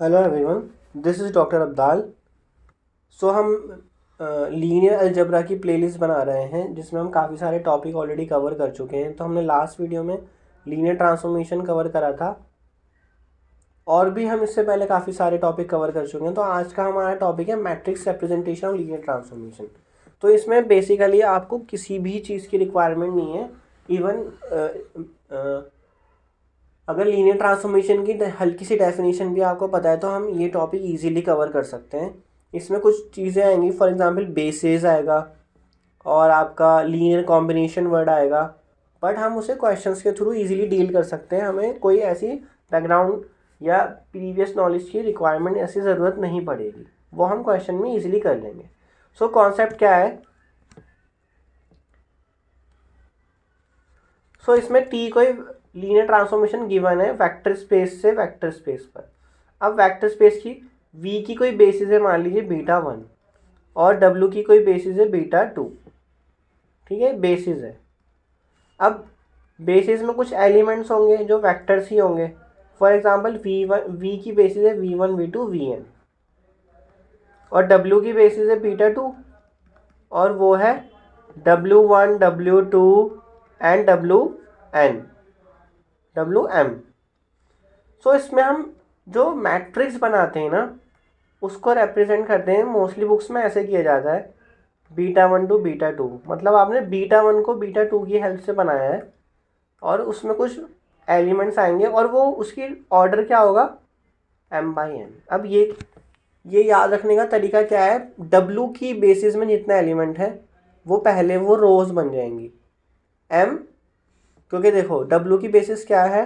Hello everyone, this is doctor Abdal. So हम linear algebra की playlist बना रहे हैं जिसमें हम काफ़ी सारे टॉपिक ऑलरेडी कवर कर चुके हैं। तो हमने लास्ट वीडियो में लीनियर ट्रांसफॉर्मेशन कवर करा था और भी हम इससे पहले काफ़ी सारे टॉपिक कवर कर चुके हैं। तो आज का हमारा टॉपिक है matrix representation of linear transformation. तो इसमें बेसिकली आपको किसी भी चीज़ की रिक्वायरमेंट नहीं है। इवन अगर लीनियर ट्रांसफॉर्मेशन की हल्की सी डेफिनेशन भी आपको पता है तो हम ये टॉपिक इजीली कवर कर सकते हैं। इसमें कुछ चीज़ें आएंगी, फॉर एग्जांपल बेसिस आएगा और आपका लीनियर कॉम्बिनेशन वर्ड आएगा, बट हम उसे क्वेश्चंस के थ्रू इजीली डील कर सकते हैं। हमें कोई ऐसी बैकग्राउंड या प्रीवियस नॉलेज की रिक्वायरमेंट ऐसी ज़रूरत नहीं पड़ेगी, वो हम क्वेश्चन में ईजिली कर लेंगे। सो कॉन्सेप्ट क्या है? सो इसमें टी कोई लीनियर ट्रांसफॉर्मेशन गिवन है वेक्टर स्पेस से वेक्टर स्पेस पर। अब वेक्टर स्पेस की वी की कोई बेसिस है, मान लीजिए बीटा 1, और डब्ल्यू की कोई बेसिस है बीटा 2। ठीक है, बेसिस है। अब बेसिस में कुछ एलिमेंट्स होंगे जो वेक्टर्स ही होंगे। फॉर एग्जांपल वी की बेसिस है v1 v2 vn, और डब्ल्यू की बेसिस है बीटा 2, और वो है w1 w2 एंड wm। सो इसमें हम जो मैट्रिक्स बनाते हैं ना उसको रिप्रेजेंट करते हैं, मोस्टली बुक्स में ऐसे किया जाता है बीटा 1 टू बीटा 2। मतलब आपने बीटा 1 को बीटा 2 की हेल्प से बनाया है और उसमें कुछ एलिमेंट्स आएंगे और वो उसकी ऑर्डर क्या होगा, m/n। अब ये याद रखने का तरीका क्या है, w की बेसिस में जितना एलिमेंट है वो पहले वो रोज बन जाएंगी m, क्योंकि देखो w की बेसिस क्या है,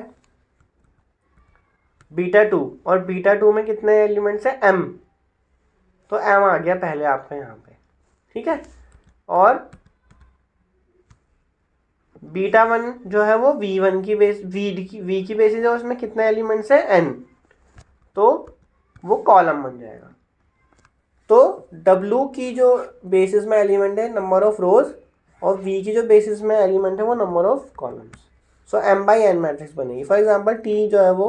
बीटा 2, और बीटा 2 में कितने एलिमेंट्स है, m, तो m आ गया पहले आपका यहाँ पे। ठीक है, और बीटा 1 जो है वो v1 की बेस v की बेसिस है, उसमें कितने एलिमेंट्स है, n, तो वो कॉलम बन जाएगा। तो w की जो बेसिस में एलिमेंट है नंबर ऑफ रोज, और v की जो बेसिस में एलिमेंट है वो number of columns. So m/n matrix बनेगी। फॉर एग्जांपल t जो है वो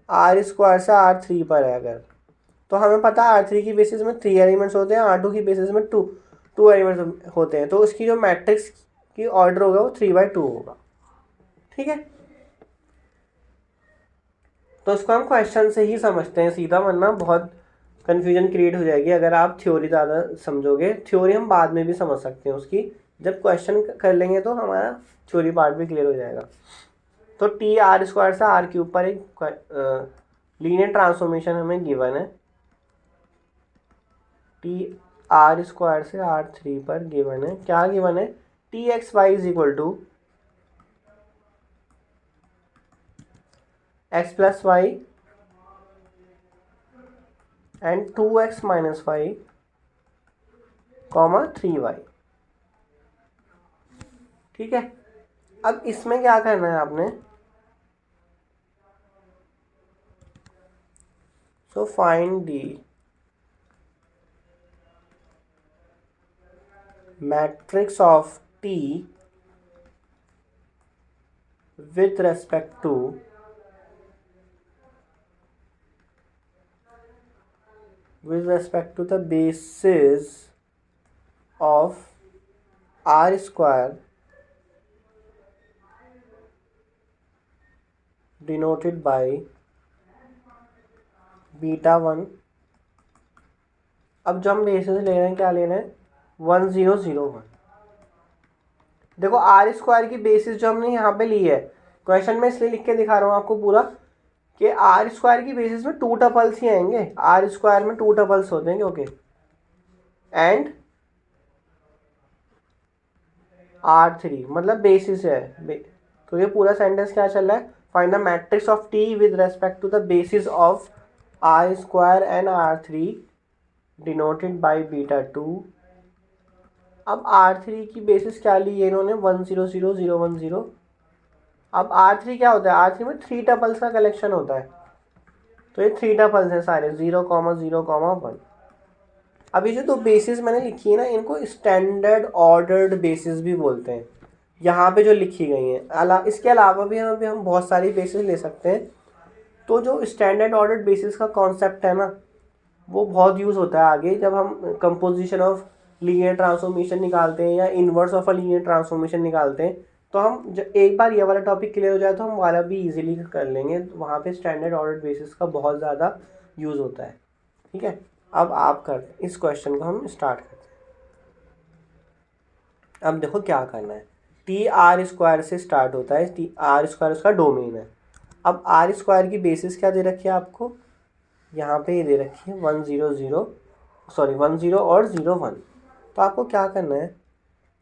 r स्क्वायर से r3 पर है अगर, तो हमें पता है r3 की बेसिस में 3 एलिमेंट्स होते हैं, r2 की बेसिस में 2 एलिमेंट्स होते हैं, तो उसकी जो मैट्रिक्स की ऑर्डर होगा वो 3/2 होगा। ठीक है, तो इसको हम क्वेश्चन से ही समझते हैं सीधा, वरना बहुत कन्फ्यूजन क्रिएट हो जाएगी अगर आप थ्योरी ज़्यादा समझोगे। थ्योरी हम बाद में भी समझ सकते हैं उसकी, जब क्वेश्चन कर लेंगे तो हमारा थ्योरी पार्ट भी क्लियर हो जाएगा। तो टी r स्क्वायर से r3 पर एक लीनियर ट्रांसफॉर्मेशन हमें गिवन है, टी r स्क्वायर से r3 पर गिवन है। क्या गिवन है, T x y is equal to x plus y and 2x minus y comma 3y। ठीक है, अब इसमें क्या करना है आपने, so find the matrix of t with respect to the basis of r square denoted by beta 1। अब जो हम बेसिस ले रहे हैं क्या लेना है, 1001। देखो आर स्क्वायर की बेसिस जो हमने यहाँ पे ली है, क्वेश्चन में इसलिए लिख के दिखा रहा हूँ आपको पूरा कि आर स्क्वायर की बेसिस में 2 टपल्स ही आएंगे। आर स्क्वायर में 2 टपल्स होते हैं क्योंकि, एंड r3 मतलब बेसिस है। तो ये पूरा सेंटेंस क्या चल रहा है, find the matrix of t with respect to the basis of r square and r3 denoted by beta 2। अब r3 की बेसिस क्या ली है इन्होंने, 100010। अब r3 क्या होता है, r3 में 3 टपल्स का कलेक्शन होता है, तो ये 3 टपल्स हैं सारे, 0,0,1। अब ये जो 2 बेसिस मैंने लिखी है ना, इनको स्टैंडर्ड ऑर्डर्ड बेसिस भी बोलते हैं, यहाँ पे जो लिखी गई हैं। इसके अलावा भी हम बहुत सारी बेसिस ले सकते हैं। तो जो स्टैंडर्ड ऑर्डर बेसिस का कॉन्सेप्ट है ना, वो बहुत यूज़ होता है आगे जब हम कंपोजिशन ऑफ लीनियर ट्रांसफॉर्मेशन निकालते हैं या inverse of a linear transformation निकालते हैं। तो हम एक बार ये वाला टॉपिक क्लियर हो जाए तो हम वाला भी इजीली कर लेंगे। वहाँ पे स्टैंडर्ड ऑर्डर बेसिस का बहुत ज़्यादा यूज़ होता है। ठीक है, अब आप कर इस क्वेश्चन को हम स्टार्ट करते हैं। अब देखो क्या करना है, टी आर स्क्वायर से स्टार्ट होता है, टी आर स्क्वायर उसका डोमेन है। अब आर स्क्वायर की बेसिस क्या दे रखी है आपको, यहाँ पे ये दे रखी है 10 और 01। तो आपको क्या करना है,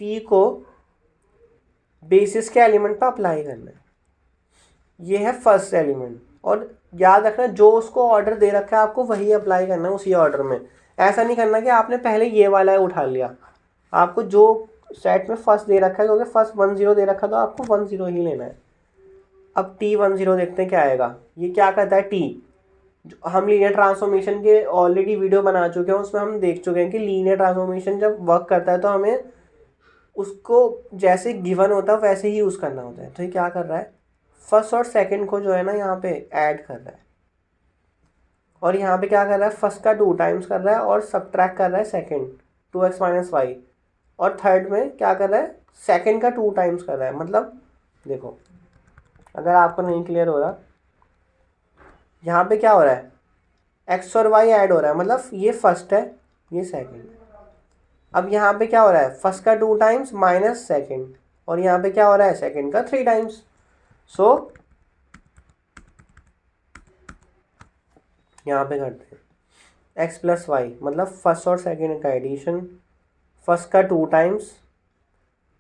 टी को बेसिस के एलिमेंट पर अप्लाई करना है। ये है फर्स्ट एलिमेंट, और याद रखना जो उसको ऑर्डर दे रखा है आपको वही अप्लाई करना है उसी ऑर्डर में। ऐसा नहीं करना कि आपने पहले ये वाला उठा लिया। आपको जो सेट में फर्स्ट दे रखा है, क्योंकि फर्स्ट 10 दे रखा तो आपको 10 ही लेना है। अब T10 देखते हैं क्या आएगा। ये क्या करता है, टी हम लीनियर ट्रांसफॉर्मेशन के ऑलरेडी वीडियो बना चुके हैं, उसमें हम देख चुके हैं कि लीनियर ट्रांसफॉर्मेशन जब वर्क करता है तो हमें उसको जैसे गिवन होता है वैसे ही यूज़ करना होता है। तो ये क्या कर रहा है, फर्स्ट और सेकंड को जो है ना यहाँ पे ऐड कर रहा है, और यहाँ पे क्या कर रहा है, फर्स्ट का 2 टाइम्स कर रहा है और सब्ट्रैक्ट कर रहा है सेकंड 2x - y, और थर्ड में क्या कर रहा है, सेकंड का 2 टाइम्स कर रहा है। मतलब देखो, अगर आपको नहीं क्लियर हो रहा, यहाँ पे क्या हो रहा है, x और y ऐड हो रहा है, मतलब ये फर्स्ट है ये सेकंड है। अब यहाँ पे क्या हो रहा है, फर्स्ट का 2 टाइम्स माइनस सेकंड, और यहाँ पे क्या हो रहा है, सेकंड का 3 टाइम्स। सो यहाँ पे करते हैं x + y, मतलब फर्स्ट और सेकंड का एडिशन, फर्स्ट का 2 टाइम्स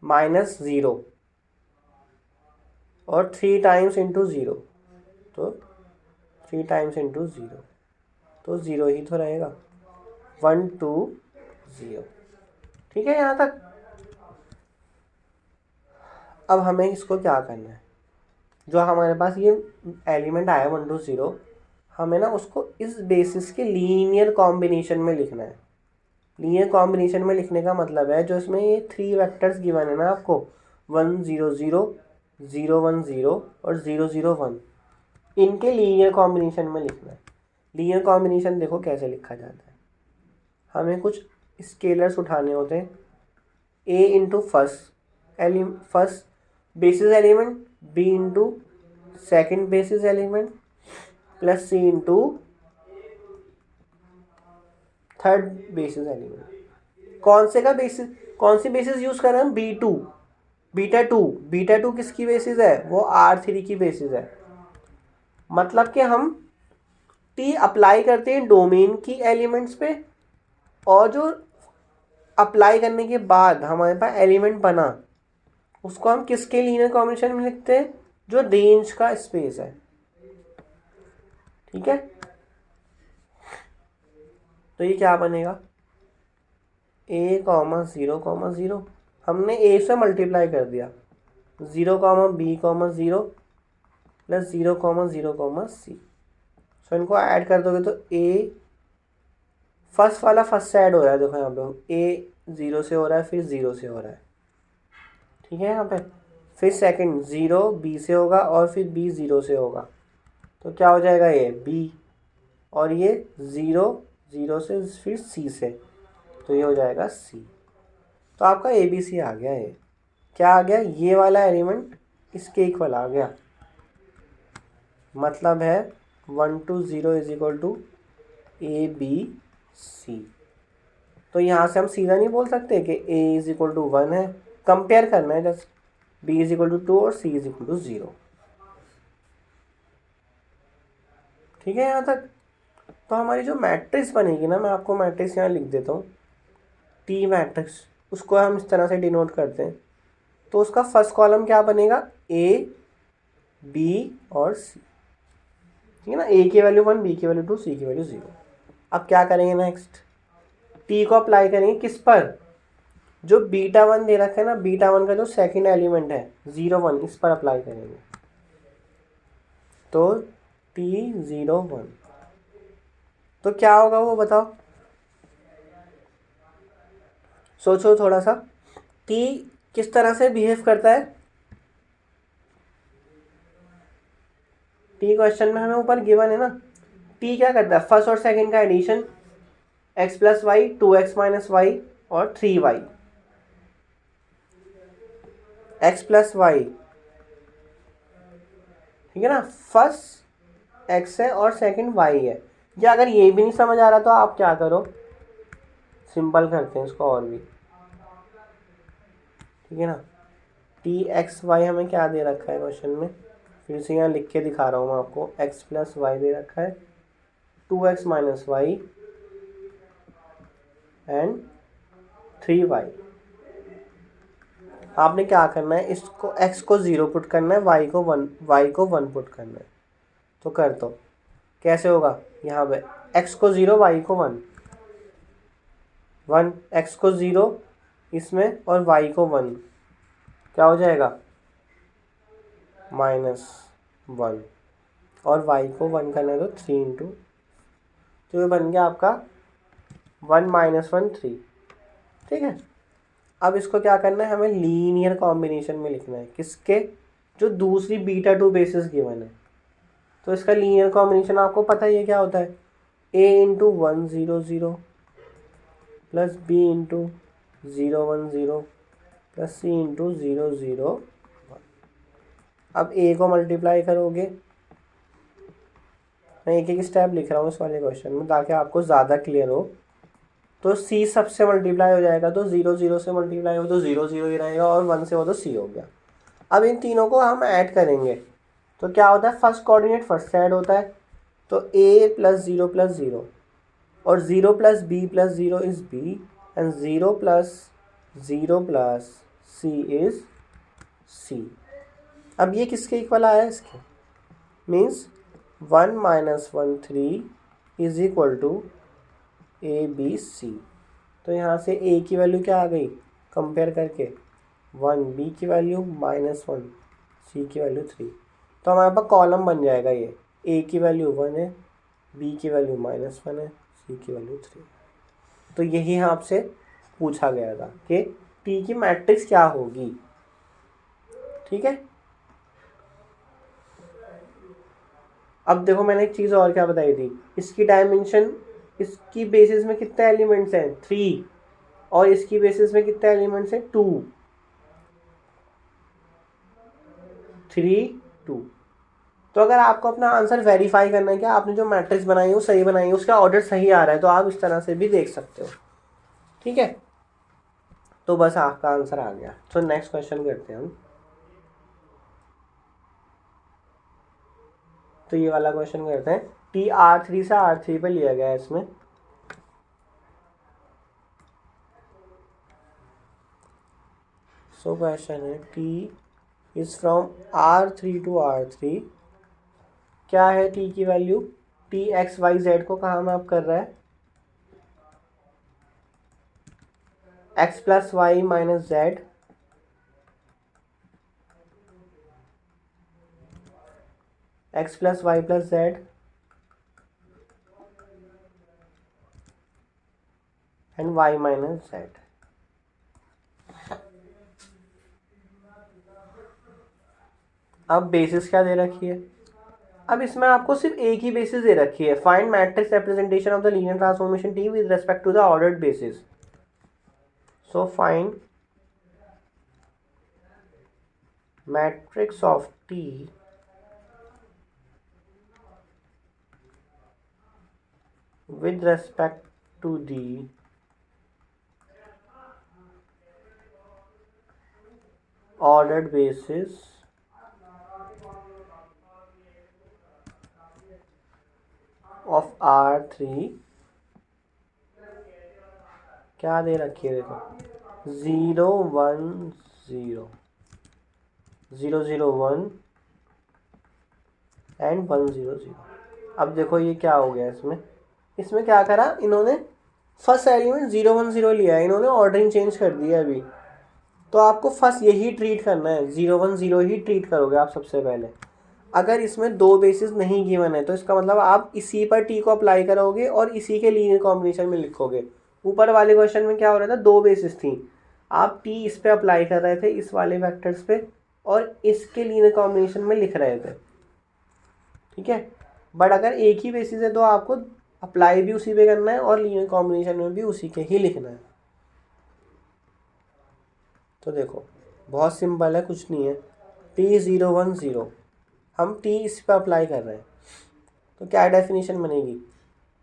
माइनस 0 और 3 टाइम्स इंटू 0, तो 3 टाइम्स इंटू 0, तो 0 ही तो रहेगा, 1 2 0। ठीक है यहाँ तक। अब हमें इसको क्या करना है, जो हमारे पास ये एलिमेंट आया 1 2 0, हमें ना उसको इस बेसिस के लीनियर कॉम्बिनेशन में लिखना है। लीनियर कॉम्बिनेशन में लिखने का मतलब है, जो इसमें ये 3 वेक्टर्स गिवन है ना आपको, 1 0 0 0 1 0 और 0 0 1, इनके लीनियर कॉम्बिनेशन में लिखना है। लीनियर कॉम्बिनेशन देखो कैसे लिखा जाता है, हमें कुछ स्केलर्स उठाने होते हैं, a into first basis element, b into second basis element, plus c into third basis element. कौन सी बेसिस यूज कर रहे हैं, बीटा टू किसकी बेसिस है, वो R3 की बेसिस है। मतलब कि हम टी अप्लाई करते हैं डोमेन की एलिमेंट्स पे, और जो अप्लाई करने के बाद हमारे पास एलिमेंट बना उसको हम किसके लीनियर कॉम्बिनेशन में लिखते हैं, जो रेंज का स्पेस है। ठीक है, तो ये क्या बनेगा, a, 0, 0, हमने a से मल्टीप्लाई कर दिया, 0, b, 0 प्लस 0, 0, c। सो इनको ऐड कर दोगे तो a फर्स्ट वाला फर्स्ट से ऐड हो रहा है, देखो यहाँ पे a 0 से हो रहा है, फिर 0 से हो रहा है। ठीक है, यहाँ पे फिर सेकंड 0 b से होगा और फिर b 0 से होगा, तो क्या हो जाएगा, ये b, और ये 0 0 से फिर c से, तो ये हो जाएगा c। तो आपका ABC आ गया। ये क्या आ गया, ये वाला एलिमेंट इसके इक्वल आ गया। मतलब है 1 2 0 इज इक्वल टू ABC। तो यहाँ से हम सीधा नहीं बोल सकते कि a इज इक्वल टू 1 है, कंपेयर करना है just, b is equal to 2 और c इज इक्वल टू 0। ठीक है यहाँ तक। तो हमारी जो मैट्रिक्स बनेगी ना, मैं आपको मैट्रिक्स यहाँ लिख देता हूँ, टी मैट्रिक्स, उसको हम इस तरह से डिनोट करते हैं। तो उसका फर्स्ट कॉलम क्या बनेगा, a, b और c। ठीक है ना, a की वैल्यू 1, b की वैल्यू 2, c की वैल्यू 0। अब क्या करेंगे नेक्स्ट, t को अप्लाई करेंगे किस पर, जो β1 दे रखा है ना, β1 का जो सेकंड एलिमेंट है 0 1, इस पर अप्लाई करेंगे। तो T0 1, तो क्या होगा वो बताओ, सोचो थोड़ा सा, T किस तरह से बिहेव करता है, टी क्वेश्चन में हमें ऊपर गिवन है ना, टी क्या करता है, फर्स्ट और सेकंड का addition, x plus y, 2x minus y और 3y, x प्लस वाई, ठीक है ना, फर्स्ट x है और सेकंड y है। या अगर ये भी नहीं समझ आ रहा तो आप क्या करो, सिंपल करते हैं इसको और भी, ठीक है ना। टी एक्स वाई हमें क्या दे रखा है क्वेश्चन में, फिर से यहाँ लिख के दिखा रहा हूँ मैं आपको, x प्लस वाई दे रखा है, 2x minus Y and 3y। आपने क्या करना है, इसको x को 0 पुट करना है, y को 1 पुट करना है। तो कर दो, कैसे होगा, यहाँ पे x को 0, y को 1, x को 0 इसमें और y को 1, क्या हो जाएगा, -1, और y को 1 करना है तो 3 इंटू, तो ये बन गया आपका 1 - 1 3, ठीक है। अब इसको क्या करना है, हमें लीनियर कॉम्बिनेशन में लिखना है, किसके, जो दूसरी बीटा 2 बेसिस गिवन है। तो इसका लीनियर कॉम्बिनेशन आपको पता ही है क्या होता है, a into 1 0 0 plus b into 0 1 0 plus c into 0 0 1। अब a को मल्टीप्लाई करोगे, मैं एक एक स्टेप लिख रहा हूँ इस वाले क्वेश्चन में ताकि आपको ज़्यादा क्लियर हो। तो c सबसे मल्टीप्लाई हो जाएगा, तो 0 0 से मल्टीप्लाई हो तो 0 0 ही रहेगा, और 1 से हो तो c हो गया। अब इन तीनों को हम ऐड करेंगे तो क्या होता है, फर्स्ट कोऑर्डिनेट फर्स्ट से ऐड होता है, तो a प्लस 0 और 0 plus b plus 0 is b and 0 plus c is c। अब ये किसके इक्वल आया है, इसके, means 1 - 1 3 is equal to A B C. तो यहाँ से a की वैल्यू क्या आ गई, कंपेयर करके 1, b की वैल्यू -1, c की वैल्यू 3। तो हमारे पास कॉलम बन जाएगा ये, a की वैल्यू 1 है, b की वैल्यू -1 है, c की वैल्यू 3। तो यही आपसे पूछा गया था कि t की मैट्रिक्स क्या होगी, ठीक है। अब देखो मैंने एक चीज़ और क्या बताई थी, इसकी डायमेंशन, इसकी बेसिस में कितने एलिमेंट्स हैं, 3, और इसकी बेसिस में कितने एलिमेंट्स हैं, 2 3 2। तो अगर आपको अपना आंसर वेरीफाई करना है कि आपने जो मैट्रिक्स बनाई है वो सही बनाई है, उसका ऑर्डर सही आ रहा है, तो आप इस तरह से भी देख सकते हो, ठीक है। तो बस आपका आंसर आ गया। तो नेक्स्ट क्वेश्चन करते हैं हम। तो ये वाला क्वेश्चन करते हैं, टी R3 से R3 पे लिया गया है इसमें। सो क्वेश्चन है T is from R3 to R3, क्या है टी की वैल्यू, टी एक्स वाई जेड को कहाँ मैप कर रहा है, x plus y minus z, x plus y plus z and y minus z. अब बेसिस क्या दे रखी है, अब इसमें आपको सिर्फ एक ही बेसिस दे रखी है, find matrix representation of the linear transformation T with respect to the ordered basis. So find matrix of T with respect to the ordered basis of R3, क्या दे रखी है, देखो 0 1 0 0 0 1 एंड 1 0 0। अब देखो ये क्या हो गया, इसमें क्या करा इन्होंने, फर्स्ट एलिमेंट 0 1 0 लिया है, इन्होंने ऑर्डरिंग चेंज कर दिया अभी। तो आपको फर्स्ट यही ट्रीट करना है, 0 1 0 ही ट्रीट करोगे आप सबसे पहले। अगर इसमें दो बेसिस नहीं गिवन है तो इसका मतलब आप इसी पर टी को अप्लाई करोगे और इसी के लीनियर कॉम्बिनेशन में लिखोगे। ऊपर वाले क्वेश्चन में क्या हो रहा था, दो बेसिस थी, आप टी इस पे अप्लाई कर रहे थे इस वाले वेक्टर्स पे और इसके लीनियर कॉम्बिनेशन में लिख रहे थे, ठीक है। बट अगर एक ही बेसिस है तो आपको अप्लाई भी उसी पे करना है और लीनियर कॉम्बिनेशन में भी उसी के ही लिखना है। तो देखो बहुत सिंपल है, कुछ नहीं है। T010 हम T इस पर अप्लाई कर रहे हैं तो क्या डेफिनेशन बनेगी,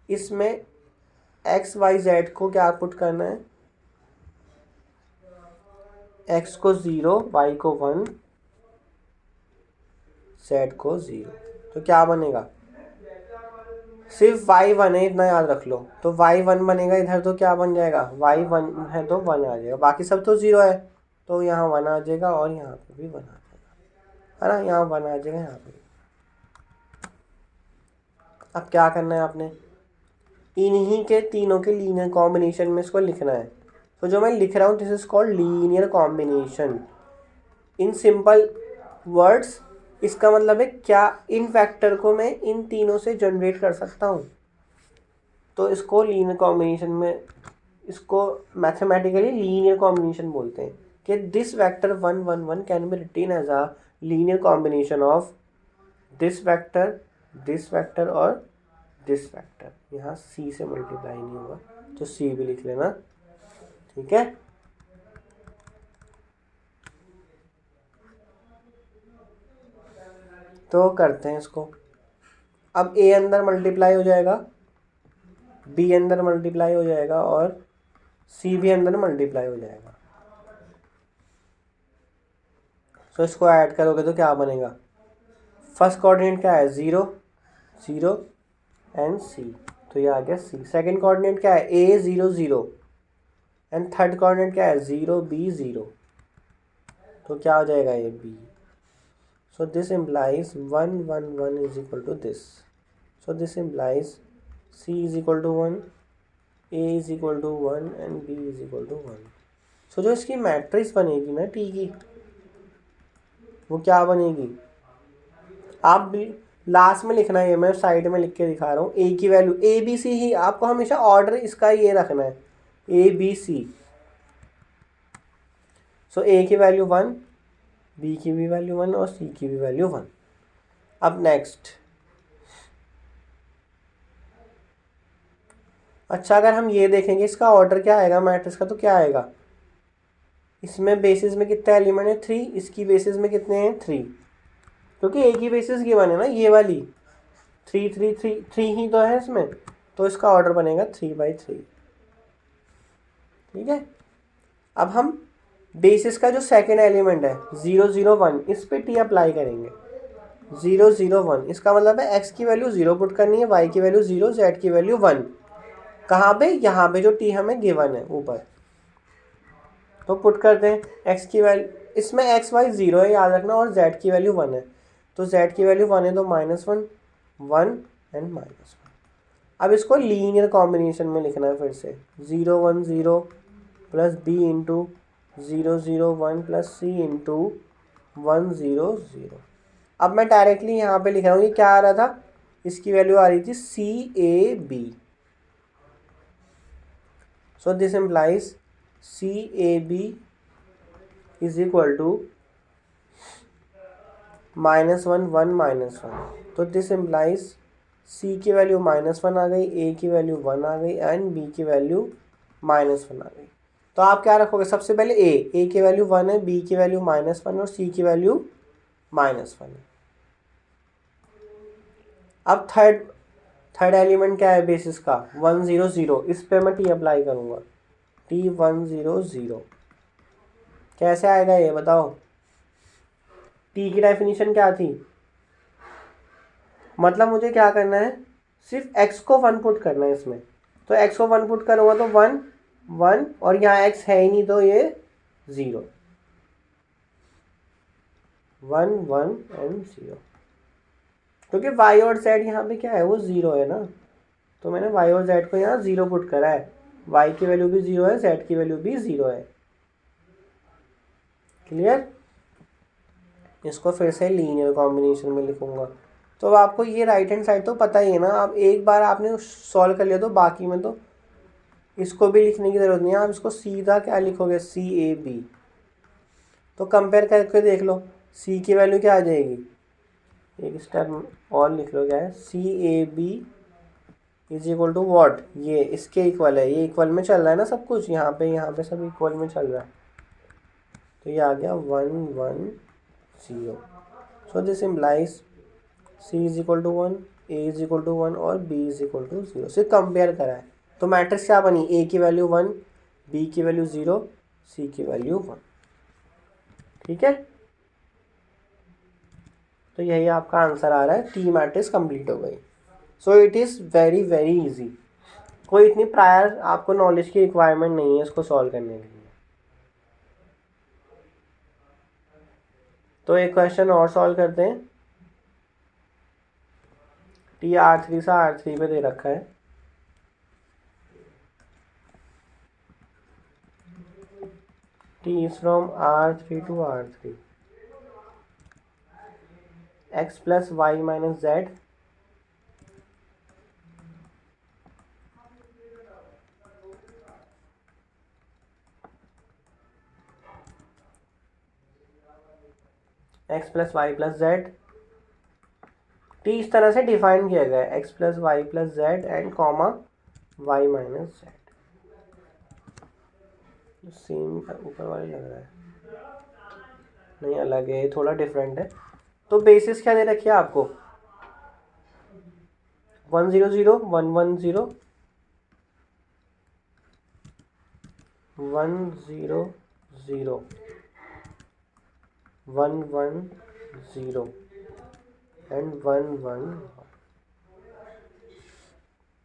इसमें एक्स वाई जेड को क्या पुट करना है, एक्स को 0, वाई को 1, जेड को 0। तो क्या बनेगा, सिर्फ y1 है इतना याद रख लो, तो y1 बनेगा इधर, तो क्या बन जाएगा, y1 है तो 1 आ जाएगा, बाकी सब तो 0 है तो यहाँ 1 आ जाएगा और यहाँ पे भी 1 आ जाएगा, है ना, यहाँ 1 आ जाएगा यहाँ पे। अब क्या करना है आपने, इन्हीं के तीनों के लीनियर कॉम्बिनेशन में इसको लिखना है। तो जो मैं लिख रहा हूँ this is called linear combination in simple words. इसका मतलब है क्या इन फैक्टर को मैं इन तीनों से जनरेट कर सकता हूँ, तो इसको लीनियर कॉम्बिनेशन में, इसको मैथमेटिकली लीनियर कॉम्बिनेशन बोलते हैं कि this vector 1 1 1 can be written as a linear combination of this vector और दिस वेक्टर। यहाँ सी से मल्टीप्लाई नहीं होगा तो सी भी लिख लेना, ठीक है। तो करते हैं इसको। अब ए अंदर मल्टीप्लाई हो जाएगा, बी अंदर मल्टीप्लाई हो जाएगा और सी भी अंदर मल्टीप्लाई हो जाएगा। तो इसको ऐड करोगे तो क्या बनेगा, फर्स्ट कोऑर्डिनेट क्या है 0 0 एंड सी, तो ये आ गया सी। सेकंड कोऑर्डिनेट क्या है a 0 0 एंड थर्ड कोऑर्डिनेट क्या है 0 b 0, तो क्या हो जाएगा ये b। So this implies 1 1 1 is equal to this, so this implies c is equal to 1, a is equal to 1 and b is equal to 1। So जो इसकी मैट्रिक्स बनेगी ना t की, वो क्या बनेगी, आप भी लास्ट में लिखना है, ये मैं साइड में लिख के दिखा रहा हूँ। ए की वैल्यू ए बी सी ही, आपको हमेशा ऑर्डर इसका ये रखना है ए बी सी। सो ए की वैल्यू 1, बी की भी वैल्यू 1 और सी की भी वैल्यू 1। अब नेक्स्ट, अच्छा अगर हम ये देखेंगे इसका ऑर्डर क्या आएगा मैट्रिक्स का, तो क्या आएगा, इसमें बेसिस में कितने एलिमेंट है 3, इसकी बेसिस में कितने हैं 3, क्योंकि एक ही बेसिस गिवन है ना ये वाली 3 3 3 3 ही तो है इसमें, तो इसका ऑर्डर बनेगा 3/3, ठीक है। अब हम बेसिस का जो सेकेंड एलिमेंट है 0 0 1, इस पे टी अप्लाई करेंगे। 0 0 1 इसका मतलब है एक्स की वैल्यू 0 पुट करनी है, वाई की वैल्यू 0, जेड की वैल्यू 1। कहाँ पे, यहाँ पे जो टी हमें गिवन है ऊपर, तो पुट करते हैं एक्स की वैल्यू, इसमें एक्स वाई 0 है याद रखना और जेड की वैल्यू 1 है, तो जेड की वैल्यू 1 है तो -1 1 एंड -1। अब इसको लीनियर कॉम्बिनेशन में लिखना है फिर से, 0 1 0 प्लस बी इंटू 0 0 1 प्लस सी इंटू 1 0 0। अब मैं डायरेक्टली यहाँ पे लिख रहा हूँ, ये क्या आ रहा था, इसकी वैल्यू आ रही थी CAB, so this implies CAB is equal to -1 1 -1, तो दिस इम्प्लाइज C की वैल्यू -1 आ गई, A की वैल्यू 1 आ गई एंड B की वैल्यू -1 आ गई। तो आप क्या रखोगे, सबसे पहले A की वैल्यू 1 है, B की वैल्यू -1 और C की वैल्यू -1 है। अब थर्ड एलिमेंट क्या है बेसिस का 1 0 0, इस पे मैं टी अप्लाई करूँगा, T 1 0 0। कैसे आएगा ये बताओ, टी की डेफिनेशन क्या थी, मतलब मुझे क्या करना है, सिर्फ x को 1 पुट करना है इसमें, तो x को 1 पुट करूँगा तो 1 1 और यहाँ x है ही नहीं तो ये 0 1 1 एंड 0, क्योंकि y और z यहाँ पे क्या है वो 0 है ना, तो मैंने y और z को यहाँ 0 पुट करा है, y की वैल्यू भी 0 है, z की वैल्यू भी 0 है। क्लियर, इसको फिर से लीनियर कॉम्बिनेशन में लिखूंगा। तो अब आपको ये राइट हैंड साइड तो पता ही है ना, आप एक बार आपने सॉल्व कर लिया तो बाकी में तो इसको भी लिखने की ज़रूरत नहीं है, आप इसको सीधा क्या लिखोगे CAB। तो कंपेयर करके देख लो, C की वैल्यू क्या आ जाएगी एक स्टेप और लिख लो, क्या है, CAB is equal to what, ये इसके इक्वल है, ये इक्वल में चल रहा है ना सब कुछ, यहाँ पे सब इक्वल में चल रहा है, तो ये आ गया 1 1 0। So this implies C is equal to 1, A is equal to 1 और B इज इक्वल टू 0 से कंपेयर करा है। तो मैट्रिक्स क्या बनी, A की वैल्यू 1, B की वैल्यू 0, C की वैल्यू 1। ठीक है, तो यही आपका आंसर आ रहा है, T मैट्रिक्स कंप्लीट हो गई। So it is very very easy, कोई इतनी प्रायर आपको नॉलेज की रिक्वायरमेंट नहीं है इसको सॉल्व करने के लिए। तो एक क्वेश्चन और सॉल्व करते हैं। T R3 से R3 पे दे रखा है, T is from R3 to R3, x plus y minus z x plus y plus z। T इस तरह से डिफाइन किया गया है, x plus y plus z and comma y minus z। Same ऊपर वाले लग रहा है, नहीं अलग है, थोड़ा डिफरेंट है। तो बेसिस क्या दे रखी है आपको, 1 0 0 1 1 0 1 0 0 1 1 0 एंड 1 1 1।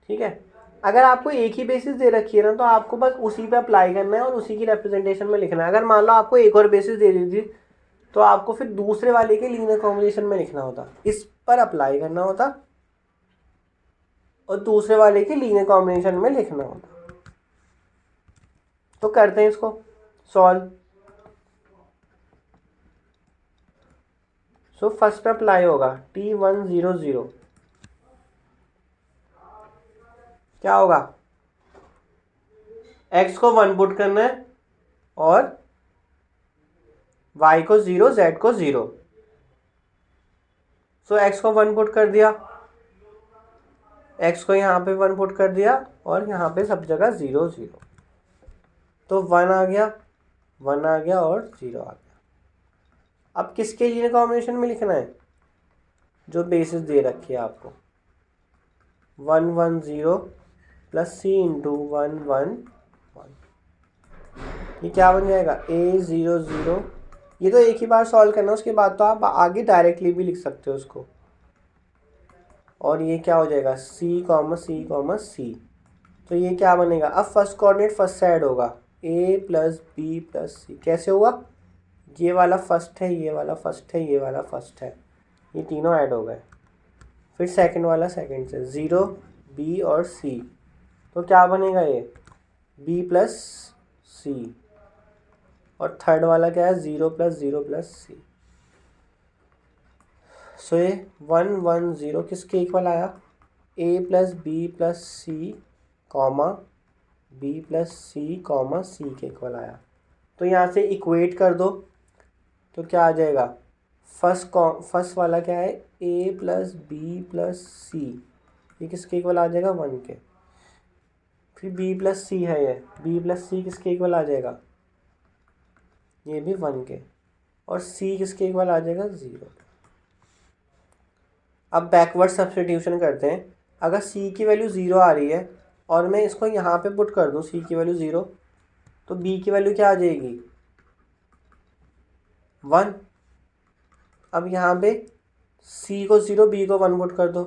ठीक है, अगर आपको एक ही बेसिस दे रखी है ना, तो आपको बस उसी पे अप्लाई करना है और उसी की रिप्रेजेंटेशन में लिखना है। अगर मान लो आपको एक और बेसिस दे दी थी, तो आपको फिर दूसरे वाले के लीनियर कॉम्बिनेशन में लिखना होता, इस पर अप्लाई करना होता और दूसरे वाले के लीनियर कॉम्बिनेशन में लिखना होता। तो करते हैं इसको सॉल्व। सो फर्स्ट पे अप्लाई होगा T1 0 0, क्या होगा, x को 1 पुट करना है और y को 0 z को 0। सो x को 1 पुट कर दिया, x को यहाँ पे 1 पुट कर दिया और यहाँ पे सब जगह 0 0, तो 1 आ गया, 1 आ गया और 0 आ गया। अब किसके लिए कॉम्बिनेशन में लिखना है, जो बेसिस दे रखी है आपको, 1 1 0 प्लस C इंटू 1 1 1। ये क्या बन जाएगा, A 0 0। ये तो एक ही बार सॉल्व करना, उसके बाद तो आप आगे डायरेक्टली भी लिख सकते हो उसको। और ये क्या हो जाएगा, C comma C comma C। तो ये क्या बनेगा, अब फर्स्ट कोऑर्डिनेट फर्स्ट साइड होगा, A plus B plus C। कैसे होगा, ये वाला फर्स्ट है, ये वाला फर्स्ट है, ये वाला फर्स्ट है, ये तीनों ऐड हो गए। फिर सेकंड वाला सेकंड से, 0 B और C, तो क्या बनेगा ये B प्लस C। और थर्ड वाला क्या है, 0 प्लस 0 प्लस C। सो ये 1 1 0 किसके इक्वल आया, A plus B plus C comma B plus C comma C के इक्वल आया। तो यहाँ से इक्वेट कर दो, तो क्या आ जाएगा, फर्स्ट वाला क्या है, A plus B plus C, ये किसके इक्वल आ जाएगा, 1 के। फिर B प्लस C है, ये B प्लस C किसके इक्वल आ जाएगा, ये भी 1 के। और C किसके इक्वल आ जाएगा, 0। अब बैकवर्ड सब्स्टिट्यूशन करते हैं। अगर C की वैल्यू 0 आ रही है और मैं इसको यहाँ पे पुट कर दूँ C की वैल्यू 0, तो B की वैल्यू क्या आ जाएगी, 1। अब यहाँ पे C को 0 B को 1 पुट कर दो,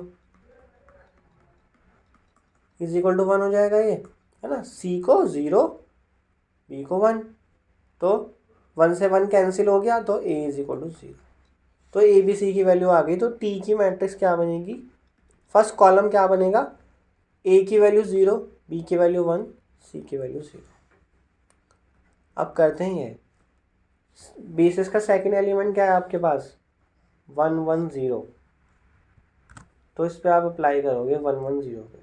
इज इक्वल टू 1 हो जाएगा ये, है ना। C को 0 B को 1, तो 1 से 1 कैंसिल हो गया, तो A इज इक्वल टू 0। तो A B C की वैल्यू आ गई। तो T की मैट्रिक्स क्या बनेगी, फर्स्ट कॉलम क्या बनेगा, A की वैल्यू 0, B की वैल्यू 1, C की वैल्यू 0। अब करते हैं ये, बेसिस का सेकंड एलिमेंट क्या है आपके पास, 1 1 0। तो इस पे आप अप्लाई करोगे 1 1 0 पे,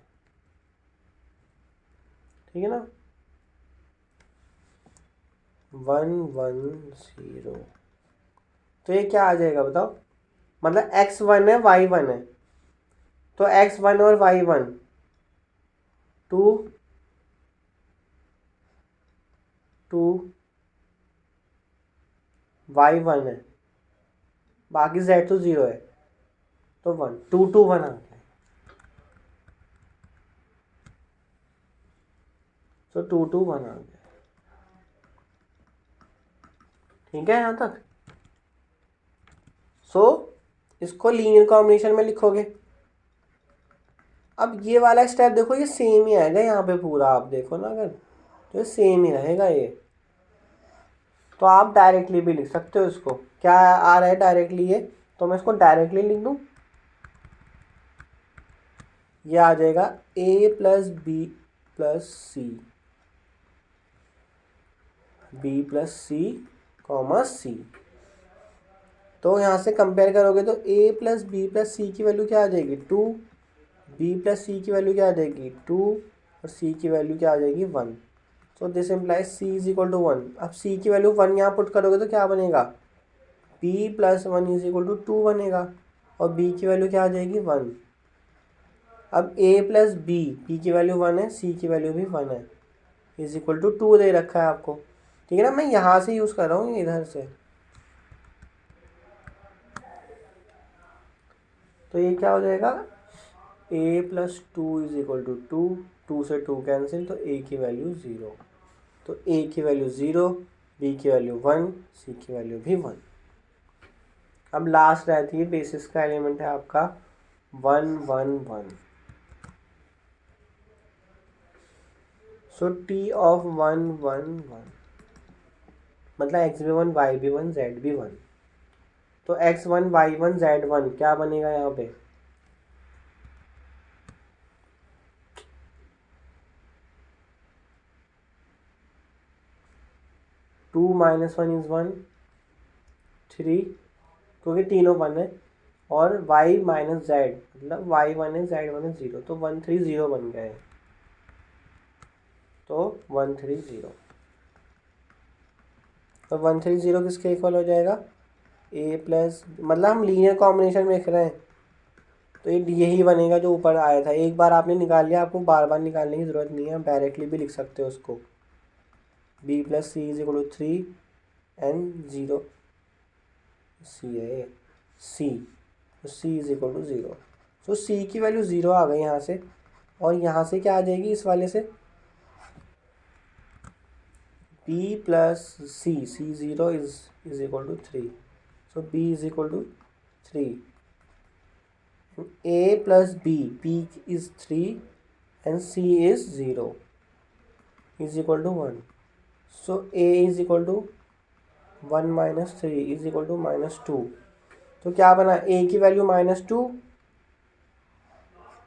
ठीक है ना, 1 1 0। तो ये क्या आ जाएगा बताओ, मतलब x1 है y1 है, तो x1 और y1 2 2 y1 है, बाकी z तो 0 है, तो 1 2 2 1 आ गया। तो 2 2 1 आ गया। ठीक है यहाँ तक। सो इसको लीनियर कॉम्बिनेशन में लिखोगे। अब ये वाला स्टेप देखो, ये सेम ही आएगा यहाँ पे पूरा, आप देखो ना अगर, तो ये सेम ही रहेगा ये। तो आप डायरेक्टली भी लिख सकते हो इसको। क्या आ रहा है डायरेक्टली ये, तो मैं इसको डायरेक्टली लिख दूँ। ये आ जाएगा a plus B plus C, B plus C comma C. तो यहाँ से कंपेयर करोगे तो a plus B plus C की वैल्यू क्या आ जाएगी 2, b प्लस सी की वैल्यू क्या आ जाएगी 2 और c की वैल्यू क्या आ जाएगी 1। So this implies c is equal to 1। अब c की वैल्यू 1 यहाँ पुट करोगे तो क्या बनेगा b plus 1 is equal to 2 बनेगा, और b की वैल्यू क्या आ जाएगी 1। अब a प्लस b की वैल्यू 1 है, c की वैल्यू भी 1 है, इज इक्वल टू 2 दे रखा है आपको। ठीक है ना, मैं यहाँ से यूज़ कर रहा हूँ इधर से। तो ये क्या हो जाएगा a plus 2 is equal to 2, 2 से 2 कैंसिल, तो a की वैल्यू 0। तो a की वैल्यू 0, b की वैल्यू 1, c की वैल्यू भी 1। अब लास्ट रहती है बेसिस का एलिमेंट है आपका 1 1 1। सो t ऑफ 1 1 1 मतलब x भी 1 y भी 1 z भी 1। तो x1 y1 z1 क्या बनेगा यहाँ पे 2 माइनस 1 इज 1 3, क्योंकि तीनों 1 है, और y माइनस जेड मतलब y1 है z1 है 0, तो 1 3 0 बन गया है। तो 1 3 0, तो 1 3 0 किसके इक्वल हो जाएगा a प्लस, मतलब हम लीनियर कॉम्बिनेशन में लिख रहे हैं, तो यही बनेगा जो ऊपर आया था। एक बार आपने निकाल लिया, आपको बार बार निकालने की ज़रूरत नहीं है, आप डायरेक्टली भी लिख सकते हो उसको। b plus C is equal to 3 and 0 C है सी, तो सी इज इक्वल टू 0। तो सी की वैल्यू 0 आ गई यहाँ से, और यहाँ से क्या आ जाएगी इस वाले से b plus C, C 0 is equal to 3, so b is equal to 3। a plus b is 3 and c is 0 is equal to 1. So a is equal to 1 minus 3 is equal to minus 2. तो क्या बना a की value -2,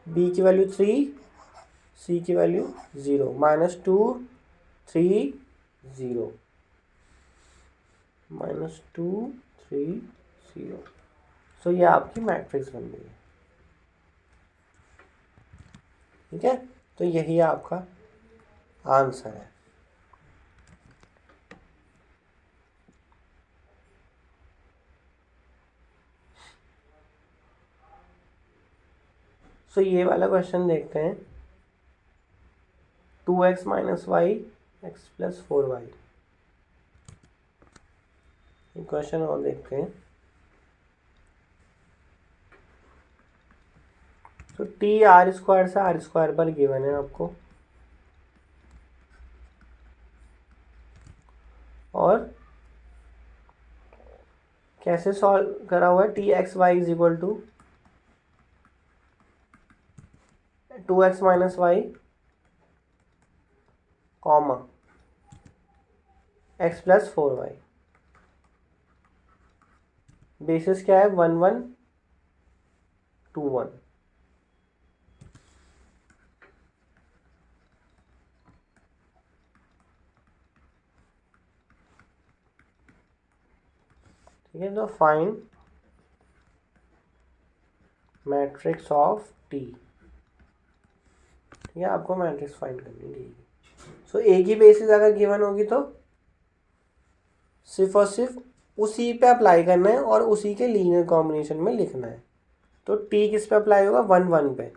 b की value 3, c की value 0, -2 3 0, -2 3 0। सो ये आपकी matrix बन गई है। ठीक है, तो यही आपका आंसर है। सो ये वाला क्वेश्चन देखते हैं 2x minus y x plus 4y। Question और देखते हैं। तो टी आर स्क्वायर से आर स्क्वायर पर गिवन है आपको, और कैसे सॉल्व करा हुआ है T x y is equal to 2x minus y comma x plus 4y। Basis क्या है 1 1 2 1। ठीक है, तो फाइंड मैट्रिक्स ऑफ टी। ठीक है, आपको मैट्रिक्स फाइंड करनी है। सो ए की बेसिस अगर गिवन होगी तो सिर्फ और सिर्फ उसी पे अप्लाई करना है और उसी के लीनियर कॉम्बिनेशन में लिखना है। तो टी किस पे अप्लाई होगा, 1 1 पे,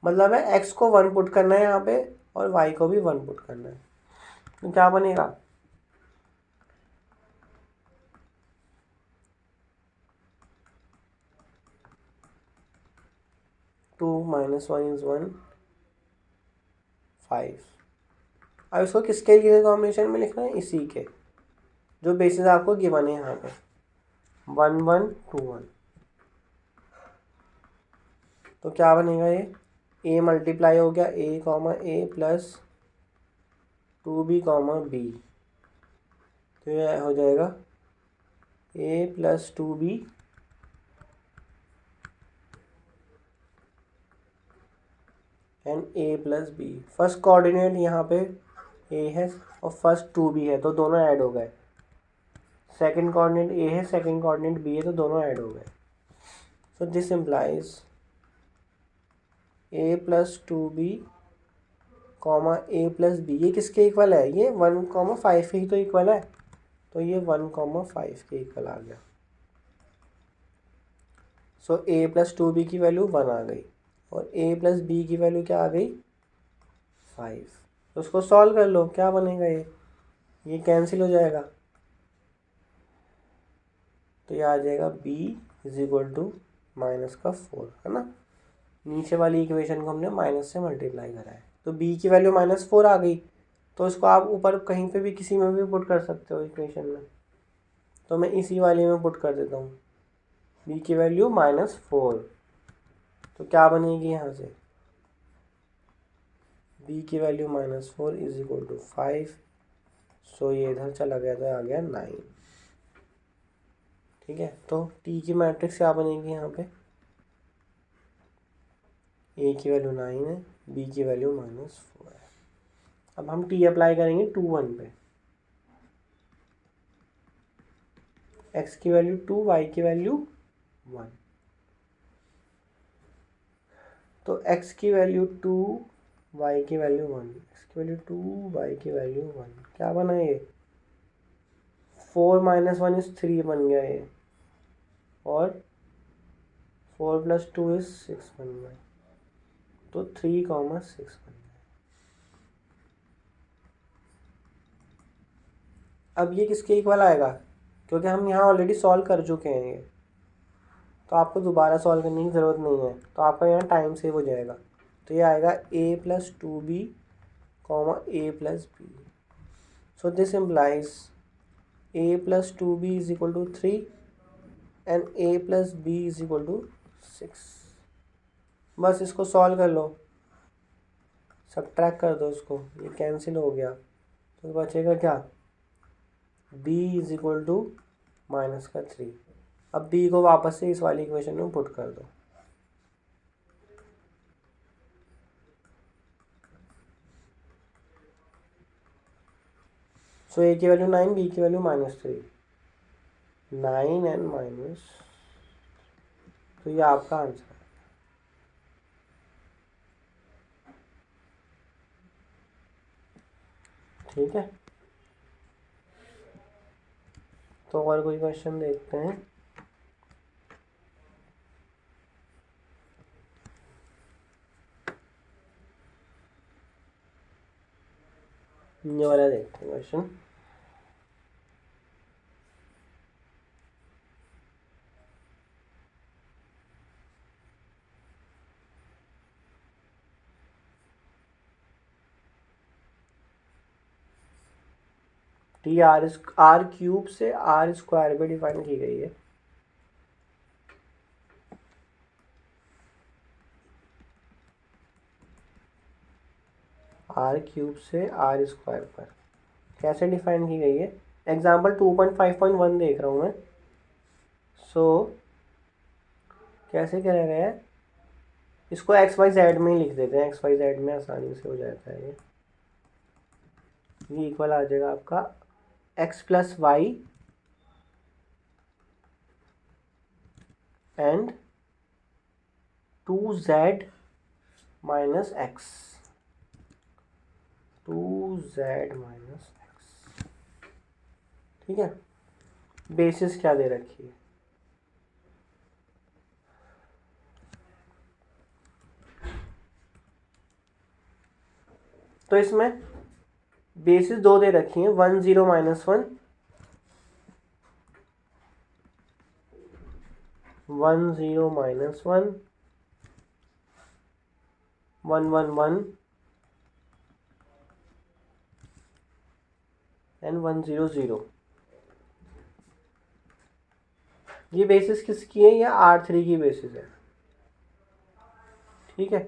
मतलब है एक्स को 1 पुट करना है यहाँ पे और वाई को भी 1 पुट करना है। तो क्या बनेगा, 2 - 1 = 1 5। अब इसको किसके लीनियर कॉम्बिनेशन में लिखना है, इसी के जो बेसिस आपको गिवन है यहाँ पे 1 1 2 1। तो क्या बनेगा, ये ए मल्टीप्लाई हो गया A comma A plus 2b comma B, तो ये हो जाएगा A plus 2b and A plus B. First coordinate यहाँ पे ए है और फर्स्ट 2b है, तो दोनों ऐड हो गए। सेकंड कोऑर्डिनेट ए है, सेकंड कोऑर्डिनेट बी है, तो दोनों ऐड हो गए। So this implies A plus 2b comma A plus B, ये किसके इक्वल है, ये 1,5 के ही तो इक्वल है, तो ये 1,5 के इक्वल आ गया। सो ए प्लस 2b की वैल्यू 1 आ गई और ए प्लस बी की वैल्यू क्या आ गई, 5। तो उसको सॉल्व कर लो, क्या बनेगा, ये कैंसिल हो जाएगा, तो ये आ जाएगा b = -4, है ना। नीचे वाली इक्वेशन को हमने माइनस से मल्टीप्लाई करा है, तो b की वैल्यू -4 आ गई। तो इसको आप ऊपर कहीं पे भी किसी में भी पुट कर सकते हो इक्वेशन में, तो मैं इसी वाले में पुट कर देता हूँ, b की वैल्यू -4। तो क्या बनेगी यहाँ से, b की वैल्यू -4 = 5। सो ये इधर चला गया तो आ गया 9। ठीक है, तो t की मैट्रिक्स क्या बनेगी यहाँ पे, a की वैल्यू 9 है, b की वैल्यू -4 है। अब हम t अप्लाई करेंगे 2 1 पे, x की वैल्यू 2, y की वैल्यू 1। तो x की वैल्यू 2, y की वैल्यू 1, x की वैल्यू 2, y की वैल्यू 1, क्या बना ये, 4 - 1 = 3 बन गया ये, और 4 + 2 = 6 बन गया, तो 3, 6 बन गया। अब ये किसके इक्वल आएगा, क्योंकि हम यहाँ ऑलरेडी सॉल्व कर चुके हैं ये, तो आपको दोबारा सॉल्व करने की ज़रूरत नहीं है, तो आपका यहाँ टाइम सेव हो जाएगा। तो ये आएगा a + 2b, a + b। So this implies a + 2b = 3 and a + b = 6। बस इसको सॉल्व कर लो, सब्ट्रैक्ट कर दो इसको, ये कैंसिल हो गया, तो बचेगा क्या, b = -3। अब b को वापस से इस वाली इक्वेशन में पुट कर दो। सो a की वैल्यू 9, b की वैल्यू -3, 9 एंड माइनस, तो ये आपका आंसर है। ठीक है, तो और कोई क्वेश्चन देखते हैं। ये वाला देखते हैं क्वेश्चन। टी आर क्यूब से r स्क्वायर पे डिफाइन की गई है। r क्यूब से r स्क्वायर पर कैसे डिफाइन की गई है, एग्जाम्पल 2.5.1 देख रहा हूँ मैं। सो कैसे कह रहा है, इसको XYZ में ही लिख देते हैं, XYZ में आसानी से हो जाता है ये इक्वल आ जाएगा आपका x + y and 2z - x, 2z - x। ठीक है, बेसिस क्या दे रखी है, तो इसमें बेसिस 2 दे रखी है, 1 0 -1, 1 0 -1, 1 1 1 एंड 1 0 0। ये बेसिस किसकी है, ये R3 की बेसिस है, ठीक है।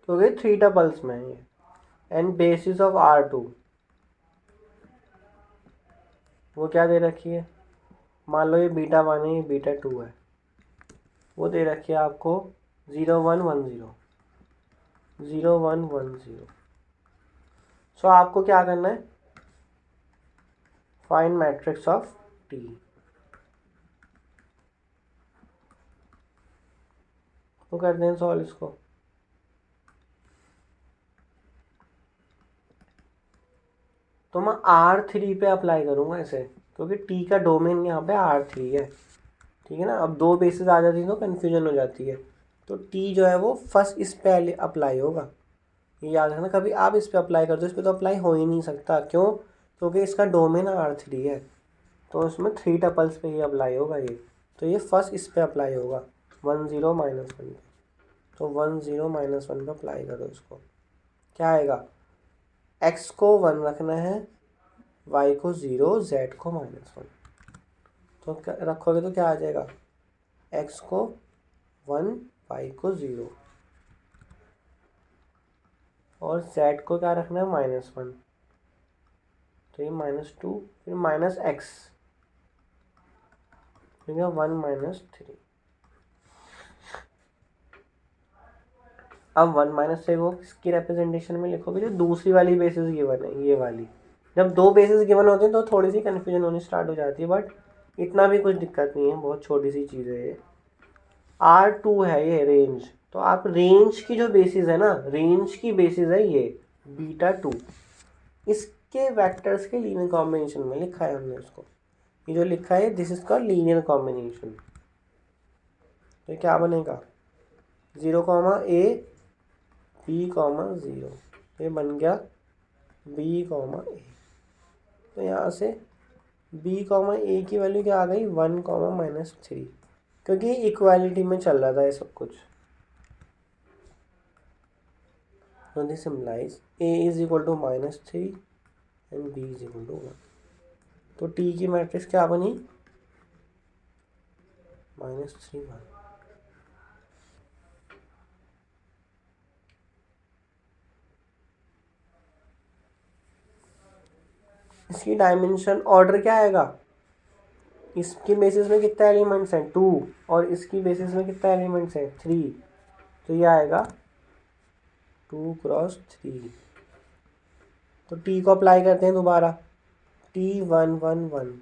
तो ये 3 टपल्स में है ये, एंड बेसिस ऑफ R2 वो क्या दे रखी है, मान लो ये बीटा 1 है, ये बीटा 2 है, वो दे रखी है आपको 0 1 1 0, 0 1 1 0। सो आपको क्या करना है, फाइंड मैट्रिक्स ऑफ टी। तो करते हैं सॉल्व इसको। तो मैं R3 पे अप्लाई करूंगा इसे, क्योंकि टी का डोमेन यहाँ पे R3 है, ठीक है ना। अब 2 बेसिस आ जाती है तो कन्फ्यूजन हो जाती है, तो टी जो है वो फर्स्ट इस पे अप्लाई होगा, ये याद रखना। कभी आप इस पे अप्लाई कर दो, इस पे तो अप्लाई हो ही नहीं सकता, क्यों, क्योंकि इसका डोमेन R3 है, तो इसमें 3 टपल्स पे ही अप्लाई होगा ये, तो ये फर्स्ट इस पे अप्लाई होगा 1 0 -1 पे, तो 1 0 -1 पे अप्लाई करो इसको, क्या आएगा, x को 1 रखना है, y को 0, z को -1, तो रखोगे तो क्या आ जाएगा, x को 1, y को 0, और z को क्या रखना है, -1, तो ये -2, फिर -x, फिर 1 -3। अब 1 -3 को किसकी रिप्रेजेंटेशन में लिखोगे, जो दूसरी वाली बेसिस गिवन है, ये वाली। जब 2 बेसिस गिवन होते हैं तो थोड़ी सी कन्फ्यूजन होनी स्टार्ट हो जाती है, बट इतना भी कुछ दिक्कत नहीं है, बहुत छोटी सी चीज़ है ये। R2 है ये रेंज, तो आप रेंज की जो बेसिस है ना, रेंज की बेसिस है ये बीटा 2, इसके वेक्टर्स के लीनियर कॉम्बिनेशन में लिखा है हमने उसको, ये जो लिखा है this is called linear combination. तो ये क्या बनेगा, 0, a b, 0, ये बन गया b, a। तो यहाँ से b, a की वैल्यू क्या आ गई, 1, -3, क्योंकि इक्वालिटी में चल रहा था ये सब कुछ। तो this implies a is equal to -3 and b is equal to 1। तो t की मैट्रिक्स क्या बनी, -3 1। इसकी डायमेंशन ऑर्डर क्या आएगा, इसकी बेसिस में कितने एलिमेंट्स हैं, 2, और इसकी बेसिस में कितने एलिमेंट्स हैं, 3, तो ये आएगा 2 × 3। तो t को अप्लाई करते हैं दोबारा, t 1 1 1,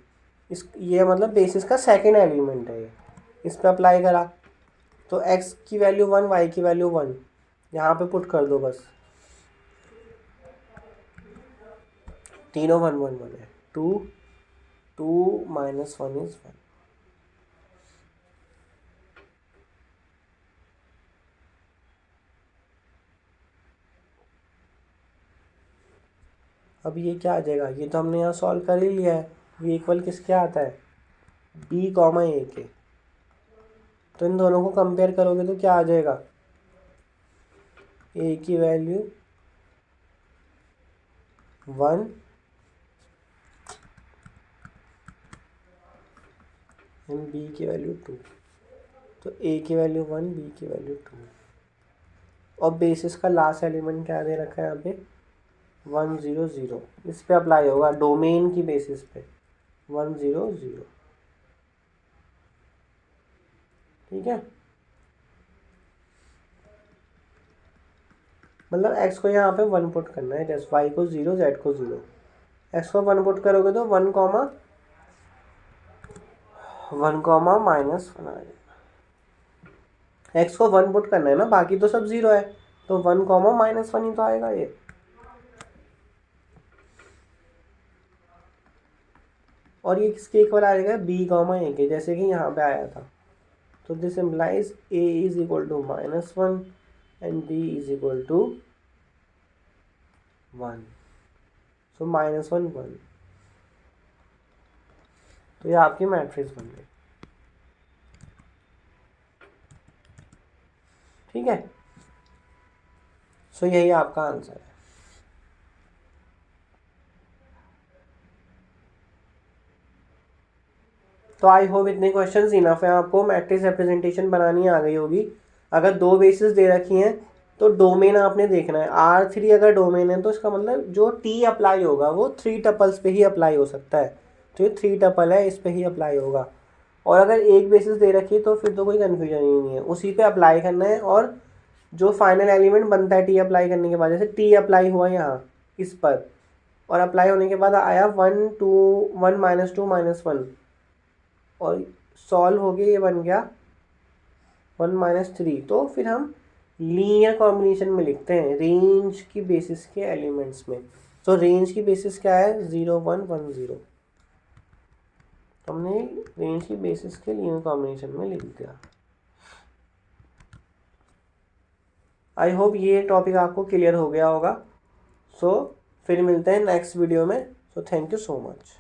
इस ये मतलब बेसिस का सेकेंड एलिमेंट है ये, इस पर अप्लाई करा तो x की वैल्यू 1, y की वैल्यू 1, यहाँ पे पुट कर दो बस, तीनों 1 1 1 है, 2 2 -1 इज 1। अब ये क्या आ जाएगा, ये तो हमने यहाँ सॉल्व कर ही लिया है, ये इक्वल किसके आता है, b, a के। तो इन दोनों को कंपेयर करोगे तो क्या आ जाएगा, a की वैल्यू 1 एंड b की वैल्यू 2, तो a की वैल्यू 1, b की वैल्यू 2, और बेसिस का लास्ट एलिमेंट क्या दे रखा है यहाँ पे, 1 0 0, इस पे अप्लाई होगा डोमेन की बेसिस पे, 1 0 0, ठीक है। मतलब x को यहाँ पे 1 पुट करना है, जैसे y को 0, z को 0, x को 1 पुट करोगे तो 1, -1 आ जाएगा। एक्स को 1 पुट करना है ना, बाकी तो सब 0 है, तो 1 कॉमा -1 ही तो आएगा ये। और ये किसके इक्वल आएगा, b कॉमा a के, जैसे कि यहाँ पे आया था। तो this implies a is equal to -1 and b is equal to 1। So -1 1, तो ये आपकी मैट्रिक्स बन गई। ठीक है, सो यही आपका आंसर है। तो आई होप इतने क्वेश्चंस इनफ है, आपको मैट्रिक्स रिप्रेजेंटेशन बनानी आ गई होगी। अगर 2 बेसिस दे रखी हैं तो डोमेन आपने देखना है। R3 अगर डोमेन है तो इसका मतलब जो T अप्लाई होगा वो 3 टपल्स पे ही अप्लाई हो सकता है। तो ये 3 टपल है, इस पे ही अप्लाई होगा। और अगर एक बेसिस दे रखी है तो फिर तो कोई कन्फ्यूजन ही नहीं है, उसी पे अप्लाई करना है। और जो फाइनल एलिमेंट बनता है T अप्लाई करने के बाद, जैसे T अप्लाई हुआ यहाँ इस पर, और अप्लाई होने के बाद आया 1 2 1 -2 -1, और सॉल्व हो गया, ये बन गया 1 -3। तो फिर हम लीनियर कॉम्बिनेशन में लिखते हैं रेंज की बेसिस के एलिमेंट्स में। तो रेंज की बेसिस क्या है, 0 1 1 0। हमने रेंज की बेसिस के लीनियर कॉम्बिनेशन में लिख दिया। आई होप ये टॉपिक आपको क्लियर हो गया होगा। सो फिर मिलते हैं नेक्स्ट वीडियो में। So thank you so much.